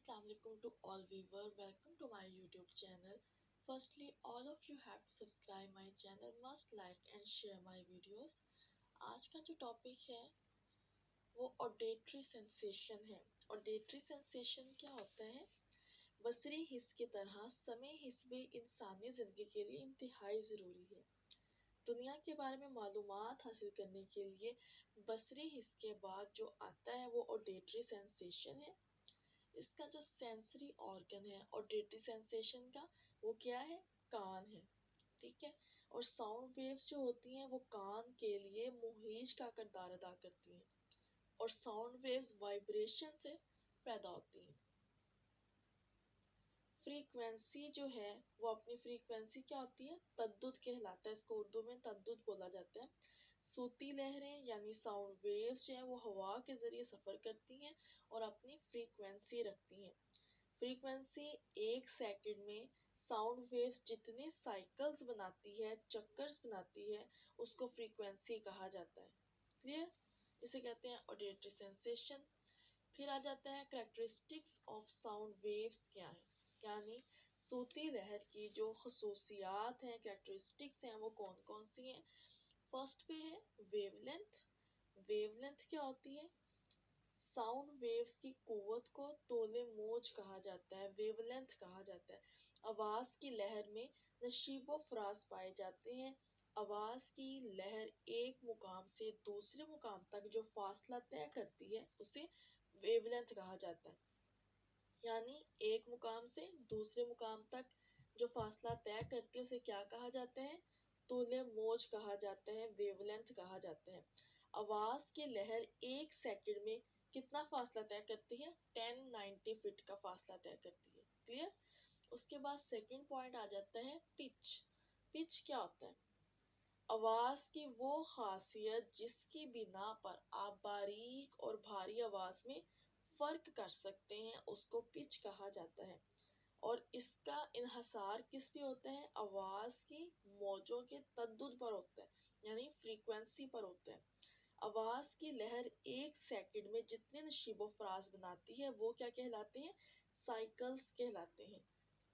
Assalamu alaikum to all viewers. Welcome to my YouTube channel. Firstly, all of you have to subscribe my channel, must like and share my videos. आज का जो topic है वो auditory sensation है। Auditory sensation क्या होता है? बसरी हिस्स की तरह समय हिस्स भी इंसानी ज़िंदगी के लिए इंतहाई ज़रूरी है। दुनिया के बारे में मालूमात हासिल करने के लिए बसरी हिस्स के बाद जो आता है वो ऑडिटरी सेंसेशन है। इसका जो सेंसरी ऑर्गन है ऑडिटरी सेंसेशन का वो क्या है? कान है। ठीक है। और साउंड वेव्स जो होती हैं वो कान के लिए मुहीज का किरदार अदा करती हैं और साउंड वेव्स वाइब्रेशन से पैदा होती हैं। फ्रीक्वेंसी जो है वो अपनी फ्रीक्वेंसी क्या होती है? तद्दुद कहलाता है। इसको उर्दू में तद्दुद बोला जाता है। सूती लहरें यानी साउंड वेव्स जो है वो हवा के जरिए सफ़र करती हैं और अपनी फ्रीक्वेंसी रखती हैं। फ्रीक्वेंसी एक सेकंड में साउंड वेव्स जितने साइकिल्स बनाती है, चक्कर्स बनाती है, उसको फ्रीक्वेंसी कहा जाता है। क्लियर? इसे कहते हैं ऑडिटरी सेंसेशन। फिर आ जाता है करेक्टरिस्टिक्स ऑफ साउंड वेव्स क्या है, यानी सूती लहर की जो खसूसियात हैं, करेक्टरिस्टिक्स हैं, वो कौन कौन सी हैं। फर्स्ट पे है वेवलेंथ। वेवलेंथ क्या होती है? साउंड वेव्स की कुव्वत को तोले मौज कहा जाता है, वेवलेंथ कहा जाता है। आवाज़ की लहर में नशीबो फराज पाए जाते हैं। आवाज़ की लहर एक मुकाम से दूसरे मुकाम तक जो फासला तय करती है उसे वेवलेंथ कहा जाता है। यानी एक मुकाम से दूसरे मुकाम तक जो फासला तय करती है उसे क्या कहा जाता है? तूले मौज कहा जाता है, वेवलेंथ कहा जाता है। आवाज की लहर एक सेकंड में कितना फासला तय करती है? 1090 फीट का फासला तय करती है। क्लियर? उसके बाद सेकंड पॉइंट आ जाता है पिच। पिच क्या होता है? आवाज की वो खासियत जिसकी बिना पर आप बारीक और भारी आवाज में फर्क कर सकते हैं उसको पिच कहा जाता है। और इसका इन्हसार किस पे होता है? आवाज की मौजों के तद्दुद पर होता है, यानी फ्रीक्वेंसी पर होता है। आवाज की लहर एक सेकंड में जितने नशीबो फराज बनाती है वो क्या कहलाते हैं? साइकिल्स कहलाते हैं।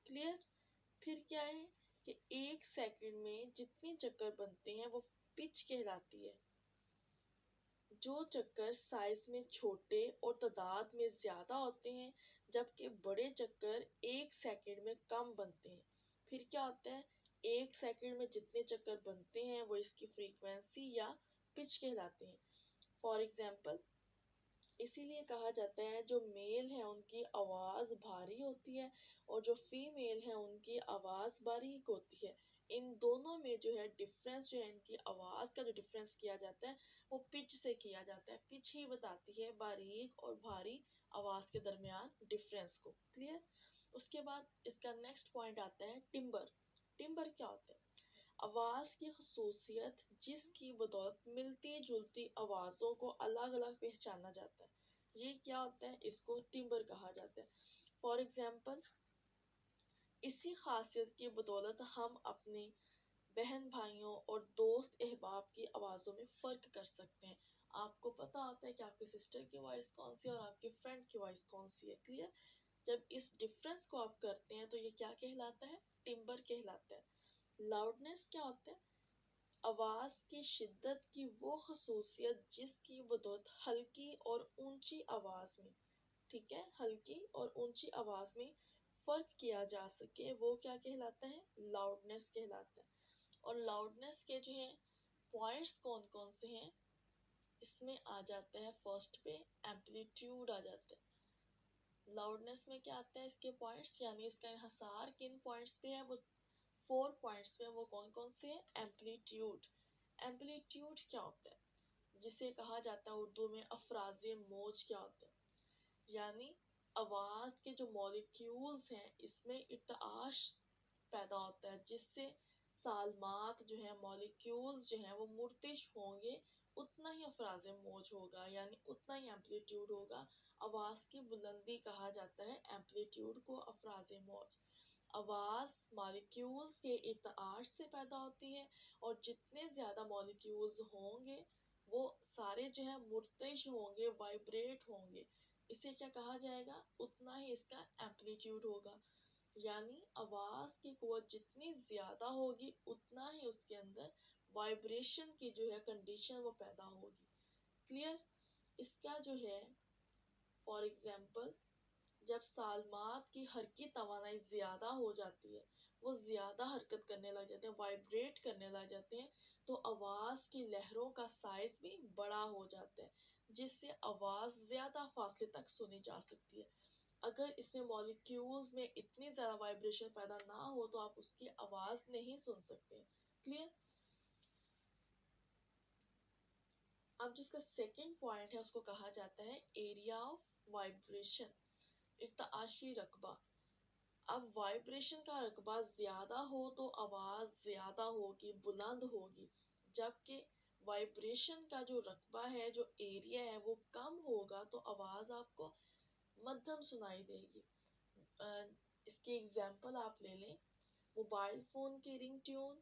क्लियर? फिर क्या है कि एक सेकंड में जितने चक्कर बनते हैं वो पिच कहलाती है। जो चक्कर साइज में छोटे और तादाद में ज़्यादा होते हैं जबकि बड़े चक्कर एक सेकंड में कम बनते हैं। फिर क्या होता है? एक सेकंड में जितने चक्कर बनते हैं वो इसकी फ्रीक्वेंसी या पिच कहलाते हैं। फॉर एग्जांपल, इसीलिए कहा जाता है जो मेल है उनकी आवाज़ भारी होती है और जो फीमेल है उनकी आवाज़ बारीक होती है। इन दोनों में जो है डिफरेंस जो है इनकी आवाज़ का जो डिफरेंस किया जाता है वो पिच से किया जाता है। पिच ही बताती है बारीक और भारी आवाज़ के दरमियान डिफरेंस को। क्लियर? उसके बाद इसका नेक्स्ट पॉइंट आता है टिम्बर। टिम्बर क्या होता है? आवाज़ की खसूसियत जिसकी बदौलत मिलती जुलती आवाज़ों को अलग अलग पहचाना जाता है, ये क्या होता है? इसको टिम्बर कहा जाता है। फॉर एग्जाम्पल, इसी खासियत की बदौलत हम अपने बहन भाइयों और दोस्त अहबाब की आवाज़ों में फ़र्क कर सकते हैं। आपको पता होता है कि आपके सिस्टर की वॉइस कौन सी है और आपके फ्रेंड की वॉइस कौन सी है। क्लियर? जब इस डिफरेंस को आप करते हैं तो ये क्या कहलाता है? टिम्बर कहलाता है। लाउडनेस क्या होता है? आवाज़ की शिद्दत की वो खसूसियत जिसकी बदौलत हल्की और ऊंची आवाज़ में, ठीक है, हल्की और ऊंची आवाज़ में फ़र्क किया जा सके वो क्या कहलाता है? लाउडनेस कहलाता है। और लाउडनेस के जो है पॉइंट्स कौन कौन से हैं, इसमें आ जाता है फर्स्ट पे एम्पलीट्यूड आ जाता है। लाउडनेस में क्या आता है? इसके पॉइंट्स, यानी इसका इन्हसार किन पॉइंट्स पे है? वो 4 पॉइंट्स पे। वो कौन कौन से हैं? एम्पलीट्यूड। एम्पलीट्यूड क्या होता है? जिसे कहा जाता है उर्दू में अफराज़े मौज क्या होता है? यानी आवाज़ के जो मॉलिक्यूल्स हैं इसमें इर्ताश पैदा होता है जिससे सालमात जो है मॉलिक्यूल्स जो हैं वो मुर्तिश होंगे, उतना ही अफराज़ मौज होगा, यानी उतना ही एम्पलीट्यूड होगा। आवाज़ की बुलंदी कहा जाता है एम्पलीट्यूड को, अफराज़ मौज। आवाज़ मॉलिक्यूल्स के इर्ताश से पैदा होती है और जितने ज़्यादा मॉलिक्यूल्स होंगे वो सारे जो है मुर्तिश होंगे, वाइब्रेट होंगे। इसे क्या कहा जाएगा, उतना ही इसका एम्पलीट्यूड होगा, यानी आवाज की कुव्वत जितनी ज्यादा होगी उतना ही उसके अंदर वाइब्रेशन की जो है कंडीशन वो पैदा होगी। क्लियर। इसका जो है फॉर एग्जाम्पल, जब सालमात की हरकी तवानाई ज्यादा हो जाती है, वो ज्यादा हरकत करने लग जाते हैं, वाइब्रेट करने लग जाते हैं, तो आवाज की लहरों का साइज भी बड़ा हो जाता है, जिससे आवाज ज्यादा फासले तक सुनी जा सकती है। अगर इसमें मॉलिक्यूल्स में इतनी ज्यादा वाइब्रेशन पैदा ना हो तो आप उसकी आवाज नहीं सुन सकते। क्लियर। अब जिसका सेकंड पॉइंट है उसको कहा जाता है एरिया ऑफ वाइब्रेशन, इर्ताशी रकबा। अब वाइब्रेशन का रकबा ज्यादा हो तो आवाज ज्यादा होगी, बुलंद होगी, जबकि वाइब्रेशन का जो रकबा है, जो एरिया है, वो कम होगा तो आवाज आपको मध्यम सुनाई देगी। इसकी एग्जांपल आप ले लें, मोबाइल फोन की रिंग ट्यून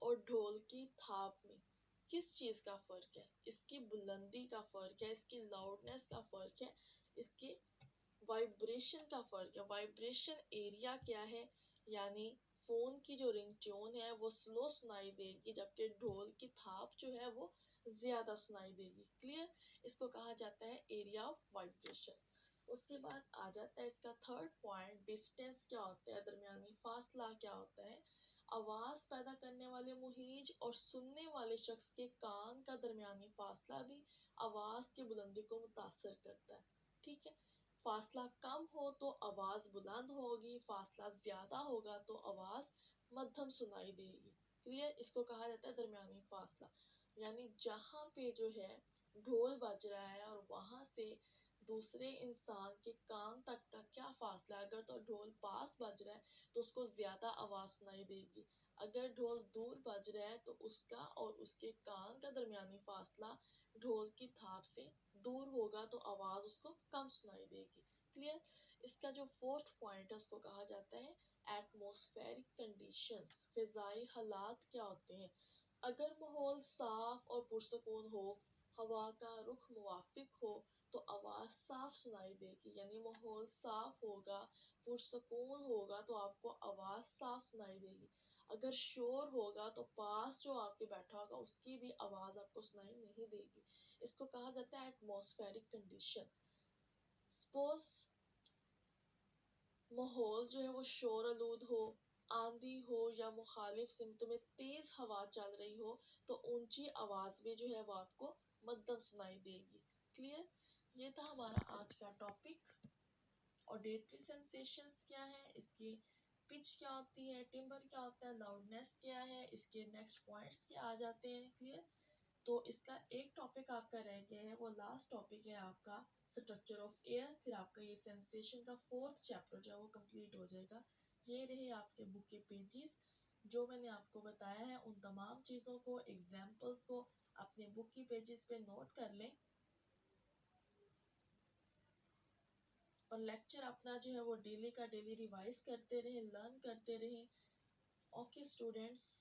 और ढोल की थाप में किस चीज का फर्क है, इसकी बुलंदी का फर्क है, इसकी लाउडनेस का फर्क है, इसके वाइब्रेशन का फर्क है। वाइब्रेशन एरिया क्या है, यानी फोन की जो रिंग ट्यून है वो स्लो सुनाई देगी, जबकि ढोल की थाप जो है वो ज्यादा सुनाई देगी। क्लियर। इसको कहा जाता है एरिया ऑफ वाइब्रेशन। उसके बाद आ जाता है इसका थर्ड पॉइंट, डिस्टेंस क्या होता है, दरमियानी फासला क्या होता है। आवाज पैदा करने वाले मुहीज और सुनने वाले शख्स के कान का दरमियानी फासला भी आवाज की बुलंदी को मुतासर करता है। ठीक है। फासला कम हो तो आवाज बुलंद होगी, फासला ज्यादा होगा तो आवाज मध्यम सुनाई देगी। क्लियर। इसको कहा जाता है दरमियानी फासला, यानी जहां पे जो है ढोल बज रहा है और वहां से दूसरे इंसान के कान तक का क्या फासला है। अगर तो ढोल पास बज रहा है तो उसको ज्यादा आवाज सुनाई देगी, अगर ढोल दूर बज रहा है तो उसका और उसके कान का दरमियानी फासला ढोल की थाप से दूर होगा तो आवाज उसको कम सुनाई देगी। क्लियर। इसका जो फोर्थ पॉइंट है उसको कहा जाता है एटमॉस्फेरिक कंडीशंस, फिजाई हालात क्या होते हैं। अगर माहौल साफ और पुरसकून हो, हवा का रुख मुवाफिक हो तो आवाज साफ सुनाई देगी, यानी माहौल साफ होगा, पुरसकून होगा तो आपको आवाज साफ सुनाई देगी। अगर शोर होगा तो पास जो आपके बैठा होगा उसकी भी आवाज आपको सुनाई नहीं देगी। इसको कहा जाता है एटमॉस्फेरिक कंडीशन। सपोज माहौल जो है वो शोर आलूद हो, आंधी हो या मुखालिफ सिमत में तेज हवा चल रही हो तो ऊंची आवाज में जो है वो आपको मध्यम सुनाई देगी। क्लियर। ये था हमारा आज का टॉपिक। ऑडिटरी सेंसेशंस क्या है, इसकी पिच क्या होती है, टिम्बर क्या होता है, लाउडनेस क्या है, इसके नेक्स्ट पॉइंट्स क्या आ जाते हैं। क्लियर। तो इसका एक टॉपिक आपका रह गया है, वो लास्ट टॉपिक है आपका स्ट्रक्चर ऑफ एयर, फिर आपका ये सेंसेशन का फोर्थ चैप्टर जो है वो कंप्लीट हो जाएगा। ये रहे आपके बुक के पेजेस, जो मैंने आपको बताया है उन तमाम चीज़ों को, एग्जाम्पल्स को अपने बुक की पेजेस पे नोट कर लें और लेक्चर अपना जो है वो डेली का डेली रिवाइज करते रहें, लर्न करते रहें। Okay students.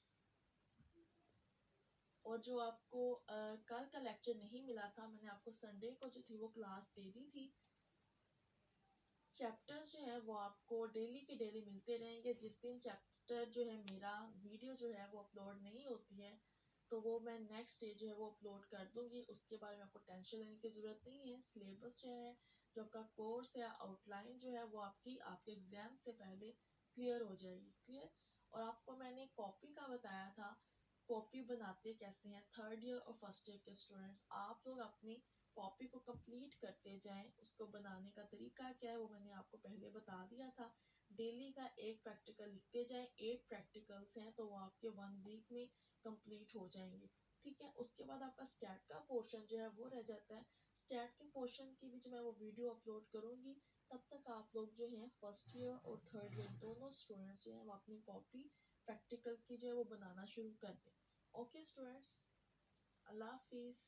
और जो आपको कल का लेक्चर नहीं मिला था, मैंने आपको संडे को जो थी वो क्लास दे दी थी। चैप्टर्स जो है वो आपको डेली के डेली मिलते रहेंगे। जिस दिन चैप्टर जो है मेरा वीडियो जो है वो अपलोड नहीं होती है तो वो मैं नेक्स्ट डे जो है वो अपलोड कर दूंगी, उसके बारे में आपको टेंशन लेने की ज़रूरत नहीं है। सिलेबस जो है, जो आपका कोर्स है, आउटलाइन जो है वो आपकी आपके एग्जाम से पहले क्लियर हो जाएगी। क्लियर। और आपको मैंने कॉपी का बताया था, कॉपी बनाते कैसे हैं थर्ड ईयर और फर्स्ट ईयर के स्टूडेंट्स। आप लोग अपनी कॉपी को कंप्लीट करते जाएं, उसको बनाने का तरीका क्या है वो मैंने आपको पहले बता दिया था। डेली का एक प्रैक्टिकल लिखते जाएं, 8 प्रैक्टिकल्स हैं तो वो आपके 1 वीक में कंप्लीट हो जाएंगे। ठीक है। उसके बाद आपका स्टैट का पोर्शन जो है वो रह जाता है। स्टैट के पोर्शन की भी जो मैं वो वीडियो अपलोड करूंगी, तब तक आप लोग जो है फर्स्ट ईयर और थर्ड ईयर दोनों स्टूडेंट्स जो है वो अपनी कॉपी प्रैक्टिकल की जो है वो बनाना शुरू कर दें। ओके स्टूडेंट्स, अल्लाह हाफिज़।